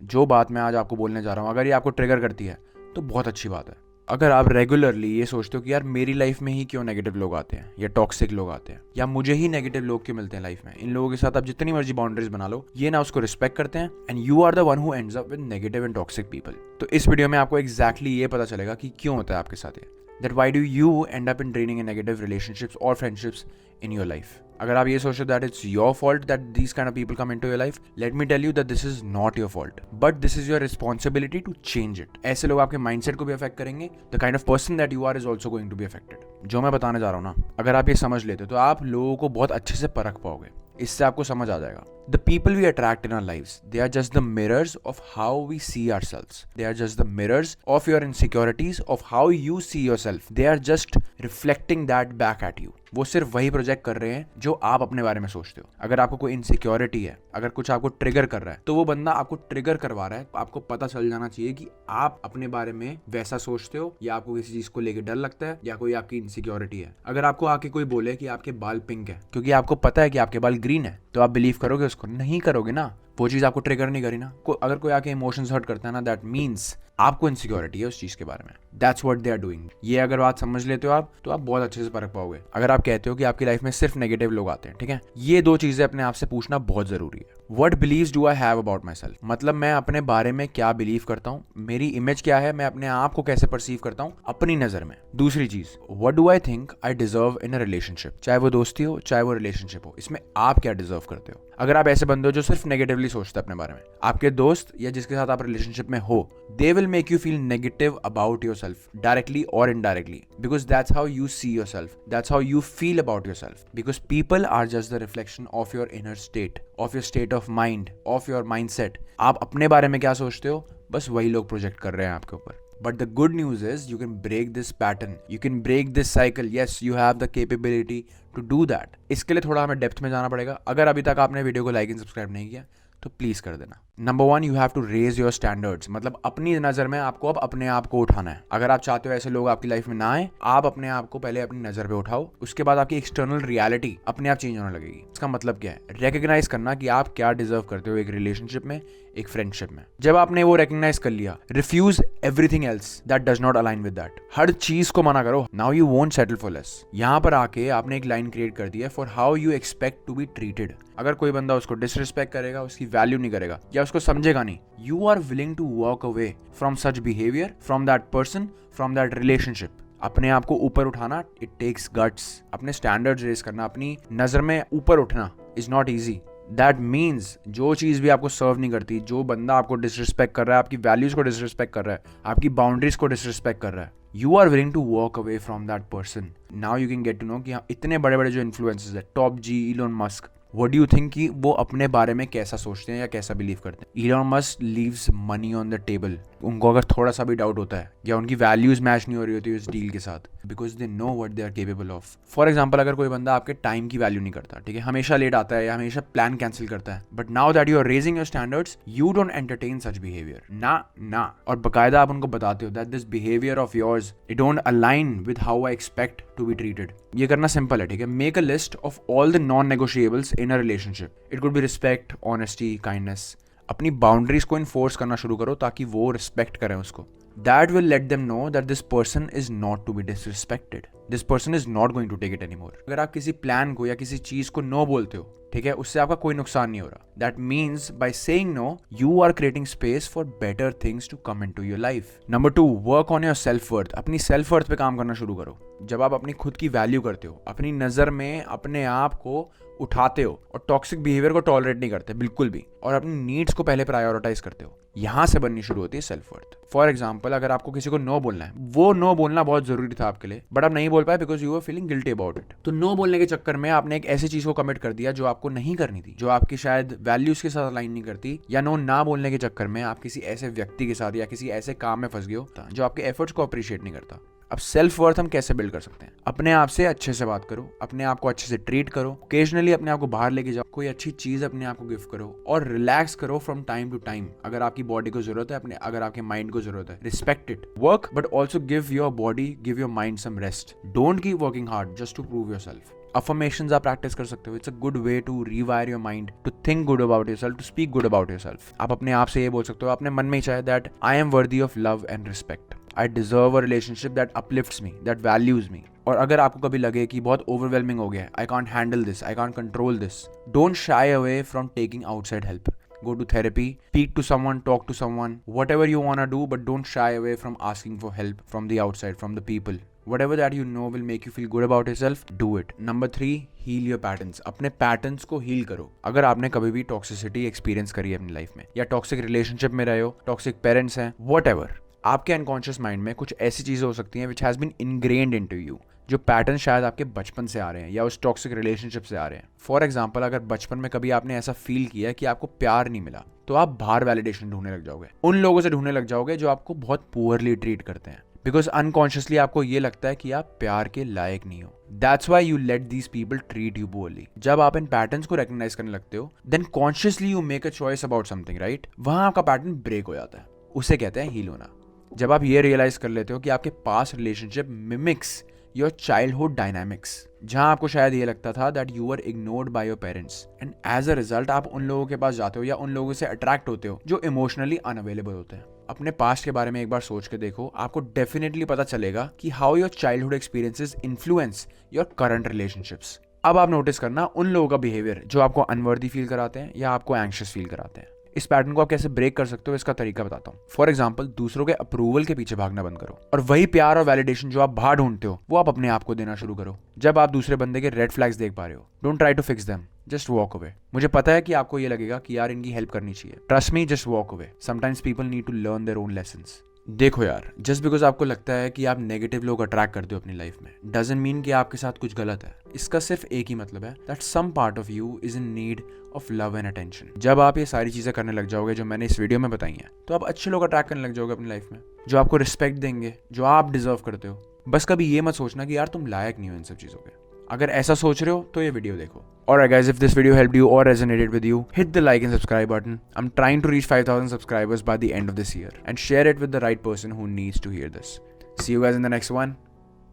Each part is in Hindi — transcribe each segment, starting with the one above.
जो बात मैं आज आपको बोलने जा रहा हूँ अगर ये आपको ट्रिगर करती है तो बहुत अच्छी बात है। अगर आप रेगुलरली ये सोचते हो कि यार मेरी लाइफ में ही क्यों नेगेटिव लोग आते हैं या टॉक्सिक लोग आते हैं या मुझे ही नेगेटिव लोग क्यों मिलते हैं लाइफ में, इन लोगों के साथ आप जितनी मर्जी बाउंड्रीज बना लो, ये ना उसको रिस्पेक्ट करते हैं and you are the one who ends up with negative and toxic people. तो इस वीडियो में आपको एग्जैक्टली ये पता चलेगा कि क्यों होता है आपके साथ ये, that why do you end up in draining in negative relationships और फ्रेंडशिप्स इन योर लाइफ। अगर आप ये सोचते हो that it's your fault that these kind of people come into your life, let me tell you that this is not your fault but this is your responsibility to change it. ऐसे लोग आपके माइंडसेट को भी अफेक्ट करेंगे, the kind of person that you are is also going to be affected. जो मैं बताने जा रहा हूँ ना, अगर आप ये समझ लेते हो तो आप लोगों को बहुत अच्छे से परख पाओगे, इससे आपको समझ आ जाएगा। The people we attract in our lives, they are just the mirrors of how we see ourselves. They are just the mirrors of your insecurities, of how you see yourself. They are just reflecting that back at you. वो सिर्फ वही प्रोजेक्ट कर रहे हैं जो आप अपने बारे में सोचते हो। अगर आपको कोई इनसिक्योरिटी है, अगर कुछ आपको ट्रिगर कर रहा है, तो वो बंदा आपको ट्रिगर करवा रहा है। आपको पता चल जाना चाहिए कि आप अपने बारे में वैसा सोचते हो या आपको किसी चीज को लेकर डर लगता है या कोई आपकी इनसिक्योरिटी है। अगर आपको आके कोई बोले कि आपके बाल पिंक है क्योंकि आपको पता है कि आपके बाल ग्रीन है, तो आप बिलीव करोगे उसको? नहीं करोगे ना, वो चीज आपको ट्रिगर नहीं करी ना। अगर कोई आके इमोशंस हर्ट करता है ना, दैट मीन्स आपको इनसिक्योरिटी है उस चीज के बारे में। That's what they are doing. ये अगर बात समझ लेते हो आप, तो आप बहुत अच्छे से परख पाओगे। अगर आप कहते हो कि आपकी लाइफ में सिर्फ नेगेटिव लोग आते हैं, ठीक है, ये दो चीजें अपने आप से पूछना बहुत जरूरी है। What beliefs do I have about myself, मतलब मैं अपने बारे में क्या बिलीव करता हूँ, मेरी इमेज क्या है, मैं अपने आप को कैसे परसीव करता हूँ अपनी नजर में। दूसरी चीज, what do I think I deserve in a relationship, चाहे वो दोस्ती हो चाहे वो रिलेशनशिप हो, इसमें आप क्या डिजर्व करते हो। अगर आप ऐसे बंदे हो जो सिर्फ नेगेटिवली सोचते हैं अपने बारे में, आपके दोस्त या जिसके साथ आप रिलेशनशिप में हो, they will make you feel negative about yourself directly और indirectly, because that's how you see yourself, that's how you feel about yourself, because people are just the reflection of your inner state, of your state of mind, of your mindset. आप अपने बारे में क्या सोचते हो, बस वही लोग प्रोजेक्ट कर रहे हैं आपके ऊपर। But the good news is you can break this pattern, you can break this cycle. Yes, you have the capability to do that. इसके लिए थोड़ा हमें डेप्थ में जाना पड़ेगा। अगर अभी तक आपने वीडियो को लाइक एंड सब्सक्राइब नहीं किया तो प्लीज कर देना। Number 1, you have to raise your standards, मतलब अपनी नजर में आपको अब अपने आप को उठाना है। अगर आप चाहते हो ऐसे लोग आपकी लाइफ में ना आए, आप अपने आप को पहले अपनी नजर पे उठाओ, उसके बाद आपकी एक्सटर्नल रियलिटी अपने आप चेंज होने लगेगी। इसका मतलब क्या है? रिकॉग्नाइज करना कि आप क्या डिजर्व करते हो एक रिलेशनशिप में, एक फ्रेंडशिप में। जब आपने वो रिकॉग्नाइज कर लिया, refuse everything else that does not align with that. हर चीज को मना करो। Now you won't settle for less. यहां पर आके आपने एक लाइन क्रिएट कर दी है, for how you expect to be treated. अगर कोई बंदा उसको डिसरिस्पेक्ट करेगा, उसकी वैल्यू नहीं करेगा या उसको समझेगा नहीं, you are willing to walk away from such behaviour, from that person, from that relationship. अपने आप को ऊपर उठाना, इट टेक्स गट्स। अपने स्टैंडर्ड्स रेज करना, अपनी नजर में ऊपर उठना is not easy. That means जो चीज भी आपको सर्व नहीं करती, जो बंदा आपको डिसरिस्पेक्ट कर रहा है, आपकी वैल्यूज को डिसरिस्पेक्ट कर रहा है, आपकी बाउंड्रीज को डिसरिस्पेक्ट कर रहा है, you are willing to walk away from that person. Now you can get to know कि हाँ, इतने बड़े बड़े जो इन्फ्लुएंसर्स है, top G, Elon Musk, what do you think कि वो अपने बारे में कैसा सोचते हैं या कैसा बिलीव करते हैं? Elon Musk leaves money on the table. उनको अगर थोड़ा सा भी डाउट होता है या उनकी वैल्यूज मैच नहीं हो रही होती उस डील के साथ, because they know what they are capable of. For example, अगर कोई बंदा आपके टाइम की वैल्यू नहीं करता, ठीक है, हमेशा लेट आता है या हमेशा प्लान कैंसिल करता है, but now that you are raising your standards, you don't entertain such behaviour. ना, और बकायदा आप उनको बताते हो that this behaviour of yours, it don't align with how I expect to be treated. ये करना सिंपल है, ठीक है। Make a list of all the non negotiables in a relationship. It could be respect, honesty, kindness. अपनी बाउंड्रीज को इन्फोर्स करना शुरू करो ताकि वो रिस्पेक्ट करें उसको। That will let them know that this person is not to be disrespected. This person is not going to take it anymore. अगर आप किसी प्लान को या किसी चीज को नो बोलते हो, ठीक है, उससे आपका कोई नुकसान नहीं हो रहा। That means by saying no, you are creating space for better things to come into your life. Number 2, work on your self-worth. अपनी self-worth पे काम करना शुरू करो। जब आप अपनी खुद की वैल्यू करते हो, अपनी नजर में अपने आप को उठाते हो और टॉक्सिक बिहेवियर को टॉलरेट नहीं करते बिल्कुल भी, और अपनी नीड्स को पहले प्रायोरिटाइज करते हो, यहां से बननी शुरू होती है सेल्फ वर्थ। फॉर एग्जाम्पल, अगर आपको किसी को नो बोलना है, वो नो बोलना बहुत जरूरी था आपके लिए, बट आप नहीं बोल पाए because you are feeling guilty about it. तो नो बोलने के चक्कर में आपने एक ऐसी चीज को कमिट कर दिया जो आपको नहीं करनी थी, जो आपकी शायद वैल्यूज के साथ अलाइन नहीं करती, या नो ना बोलने के चक्कर में आप किसी ऐसे व्यक्ति के साथ या किसी ऐसे काम में फंस गए हो जो आपके एफर्ट्स को अप्रिशिएट नहीं करता। अब सेल्फ वर्थ हम कैसे बिल्ड कर सकते हैं? अपने आप से अच्छे से बात करो, अपने आप को अच्छे से ट्रीट करो, ओकेजनली अपने आप को बाहर लेके जाओ, कोई अच्छी चीज अपने आप को गिफ्ट करो और रिलैक्स करो फ्रॉम टाइम टू टाइम। अगर आपकी बॉडी को जरूरत है, अगर आपके माइंड को जरूरत है, respect it, work but also give your body, give your mind some rest. Don't keep working hard just to prove yourself. Affirmations आप प्रैक्टिस कर सकते हो. It's a good way to rewire your mind, to think good about yourself, to speak good about yourself. आप अपने आप से ये बोल सकते हो अपने मन में ही चाहे that I am worthy of love and respect. I deserve a relationship that uplifts me, that values me. और अगर आपको कभी लगे कि बहुत ओवरवेलमिंग हो गया है, I can't handle this, I can't control this, don't shy away from taking outside help. Go to therapy, speak to someone, talk to someone, whatever you wanna do, but don't shy away from asking for help from the outside, from the people. Whatever that you know will make you feel good about yourself, do it. Number 3, heal your patterns. अपने पैटर्न्स को हील करो. अगर आपने कभी भी टॉक्सिसिटी एक्सपीरियंस करी है अपनी लाइफ में, या टॉक्सिक रिलेशनशिप में रहे हो, टॉक्सिक पेरेंट्स हैं, whatever, आपके अनकॉन्शियस माइंड में कुछ ऐसी चीजें हो सकती हैं which has been ingrained into you, जो पैटर्न शायद आपके बचपन से आ रहे हैं या उस टॉक्सिक रिलेशनशिप से आ रहे हैं. फॉर एग्जाम्पल, अगर बचपन में कभी आपने ऐसा फील किया कि आपको प्यार नहीं मिला, तो आप बाहर वैलिडेशन ढूंढने लग जाओगे. उन लोगों से ढूंढने लग जाओगे जो आपको बहुत पुअरली ट्रीट करते हैं, बिकॉज अनकॉन्शियसली आपको ये लगता है कि आप प्यार के लायक नहीं हो. That's why you let these people treat you poorly. जब आप इन पैटर्न्स को रिकॉग्नाइज करने लगते हो, then consciously you make a choice about something, right? वहां आपका पैटर्न ब्रेक हो जाता है. उसे कहते हैं हील होना. जब आप ये रियलाइज कर लेते हो कि आपके पास relationship mimics your childhood dynamics, जहां आपको शायद ये लगता था that you are ignored by your parents, and as a result आप उन लोगों के पास जाते हो या उन लोगों से अट्रैक्ट होते हो जो इमोशनली अनअवेलेबल होते हैं. अपने पास्ट के बारे में एक बार सोच के देखो, आपको डेफिनेटली पता चलेगा कि how your childhood experiences influence your current relationships. अब आप नोटिस करना उन लोगों का बिहेवियर जो आपको अनवर्दी फील कराते हैं या आपको एंग्शियस फील कराते हैं. इस पैटर्न को आप कैसे ब्रेक कर सकते हो, इसका तरीका बताता हूँ. फॉर एग्जाम्पल, दूसरों के अप्रूवल के पीछे भागना बंद करो, और वही प्यार और वैलिडेशन जो आप बाहर ढूंढते हो वो आप अपने आप को देना शुरू करो. जब आप दूसरे बंदे के रेड फ्लैग्स देख पा रहे हो, don't try to fix them, just walk away. मुझे पता है कि आपको ये लगेगा कि यार इनकी हेल्प करनी चाहिए. Trust me, just walk away. Sometimes people need to learn their own lessons. देखो यार, जस्ट बिकॉज आपको लगता है कि आप नेगेटिव लोग अट्रैक्ट करते हो अपनी लाइफ में, डजंट मीन कि आपके साथ कुछ गलत है. इसका सिर्फ एक ही मतलब है, that some part of you is in need of love and attention. जब आप ये सारी चीजें करने लग जाओगे जो मैंने इस वीडियो में बताई हैं, तो आप अच्छे लोग अट्रैक्ट करने लग जाओगे अपनी लाइफ में, जो आपको रिस्पेक्ट देंगे, जो आप डिजर्व करते हो. बस कभी ये मत सोचना कि यार तुम लायक नहीं हो इन सब चीजों के. अगर ऐसा सोच रहे हो तो ये वीडियो देखो. Alright guys, if this video helped you or resonated with you, hit the like and subscribe button. I'm trying to reach 5,000 subscribers by the end of this year, and share it with the right person who needs to hear this. See you guys in the next one.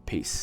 Peace.